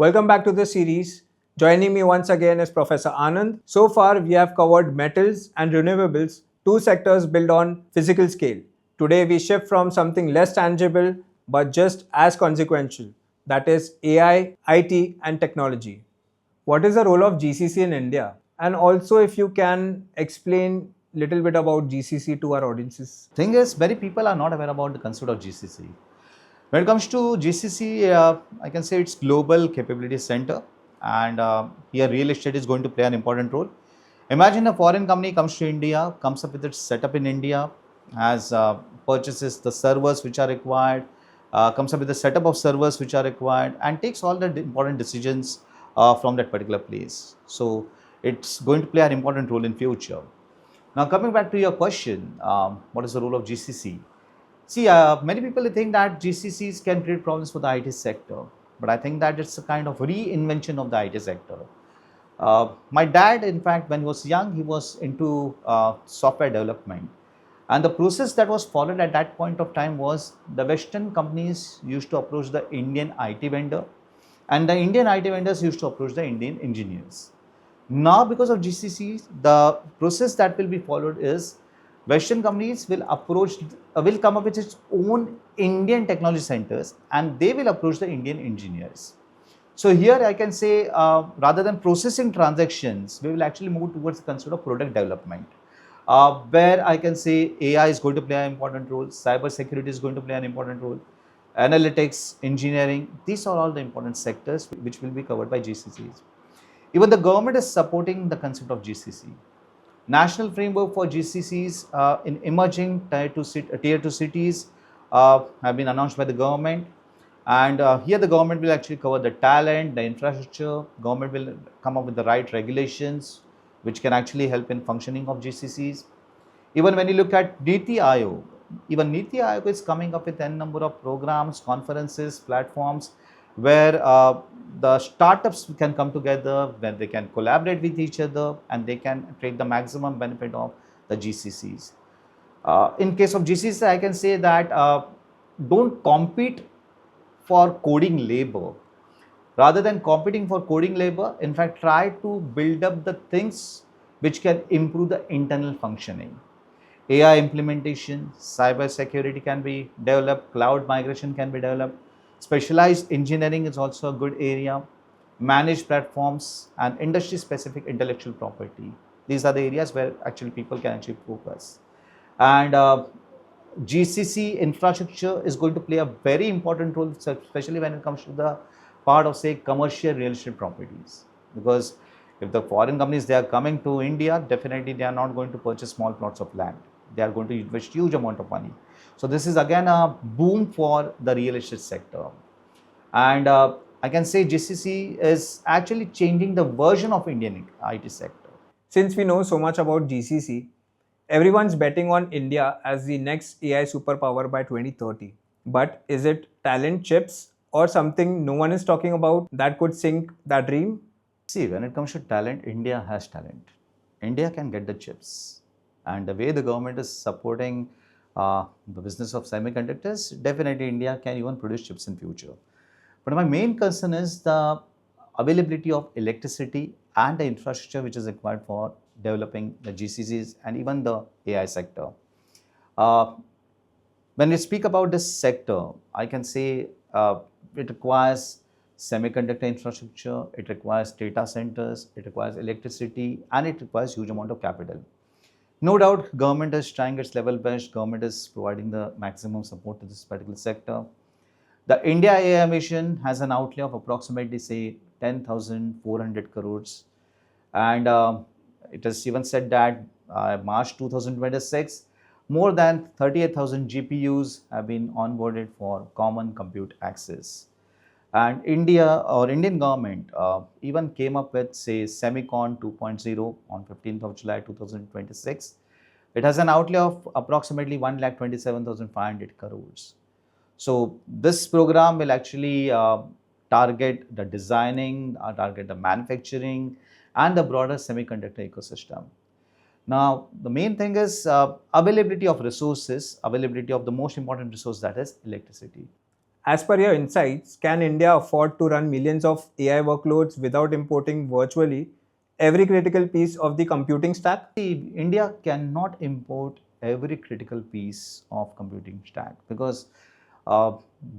Welcome back to the series. Joining me once again is Professor Anand. So far, we have covered metals and renewables, two sectors built on physical scale. Today, we shift from something less tangible but just as consequential, that is AI, IT, and technology. What is the role of GCC in India? And also, if you can explain little bit about GCC to our audiences. Thing is, many people are not aware about the concept of GCC. When it comes to GCC, I can say it's Global Capability Center, and here real estate is going to play an important role. Imagine a foreign company comes to India, comes up with its setup in India, has purchases the servers which are required, comes up with the setup of servers which are required, and takes all the important decisions from that particular place. So it's going to play an important role in future. Now, coming back to your question, what is the role of GCC? See, many people think that GCCs can create problems for the IT sector, but I think that it's a kind of reinvention of the IT sector. My dad, in fact, when he was young, he was into software development. And the process that was followed at that point of time was the Western companies used to approach the Indian IT vendor, and the Indian IT vendors used to approach the Indian engineers. Now, because of GCCs, the process that will be followed is Western companies will come up with its own Indian technology centers, and they will approach the Indian engineers. So here I can say, rather than processing transactions, we will actually move towards the concept of product development, where I can say AI is going to play an important role, cyber security is going to play an important role, analytics, engineering. These are all the important sectors which will be covered by GCCs. Even the government is supporting the concept of GCC. National framework for GCCs in emerging tier 2 cities have been announced by the government. And here the government will actually cover the talent, the infrastructure. Government will come up with the right regulations which can actually help in functioning of GCCs. Even when you look at Niti Aayog, even Niti Aayog is coming up with a number of programs, conferences, platforms where the startups can come together, where they can collaborate with each other and they can take the maximum benefit of the GCCs. In case of GCCs, I can say that don't compete for coding labor. Rather than competing for coding labor, in fact, try to build up the things which can improve the internal functioning. AI implementation, cyber security can be developed, cloud migration can be developed, specialized engineering is also a good area, managed platforms and industry specific intellectual property. These are the areas where actually people can actually focus. And GCC infrastructure is going to play a very important role, especially when it comes to the part of say commercial real estate properties, because if the foreign companies they are coming to India, definitely they are not going to purchase small plots of land. They are going to invest huge amount of money. So this is again a boom for the real estate sector. And I can say GCC is actually changing the version of Indian IT sector. Since we know so much about GCC, everyone's betting on India as the next AI superpower by 2030. But is it talent chips or something no one is talking about that could sink that dream? See, when it comes to talent, India has talent. India can get the chips. And the way the government is supporting the business of semiconductors, definitely India can even produce chips in future. But my main concern is the availability of electricity and the infrastructure which is required for developing the GCCs and even the AI sector. Uh, when we speak about this sector, I can say it requires semiconductor infrastructure, it requires data centers, it requires electricity, and it requires huge amount of capital. No doubt, government is trying its level best. Government is providing the maximum support to this particular sector. The India AI mission has an outlay of approximately say 10,400 crores, and it is even said that March 2026, more than 38,000 GPUs have been onboarded for common compute access. And India or Indian government even came up with say Semicon 2.0 on 15th of July 2026. It has an outlay of approximately 1,27,500 crores. So this program will actually target the designing, target the manufacturing and the broader semiconductor ecosystem. Now, the main thing is availability of resources, availability of the most important resource, that is electricity. As per your insights, can India afford to run millions of AI workloads without importing virtually every critical piece of the computing stack? See, India cannot import every critical piece of computing stack because uh,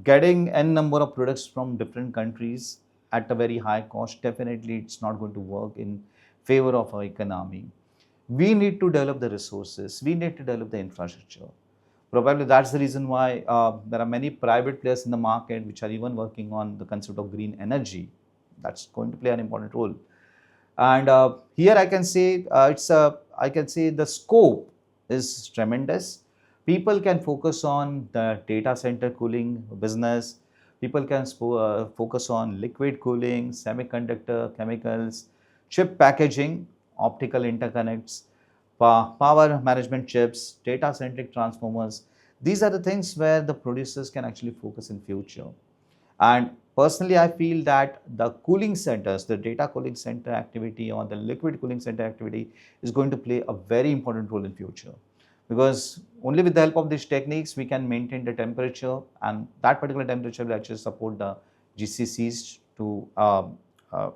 getting n number of products from different countries at a very high cost, definitely it's not going to work in favor of our economy. We need to develop the resources, we need to develop the infrastructure. Probably that's the reason why there are many private players in the market which are even working on the concept of green energy. That's going to play an important role. And here I can say I can say the scope is tremendous. People can focus on the data center cooling business. People can focus on liquid cooling, semiconductor, chemicals, chip packaging, optical interconnects, power management chips, data centric transformers. These are the things where the producers can actually focus in future. And personally, I feel that the cooling centers, the data cooling center activity or the liquid cooling center activity is going to play a very important role in future. Because only with the help of these techniques, we can maintain the temperature, and that particular temperature will actually support the GCCs to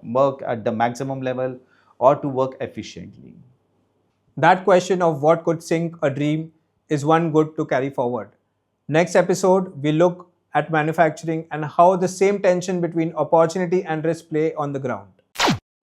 work at the maximum level or to work efficiently. That question of what could sink a dream is one good to carry forward. Next episode, we look at manufacturing and how the same tension between opportunity and risk play on the ground.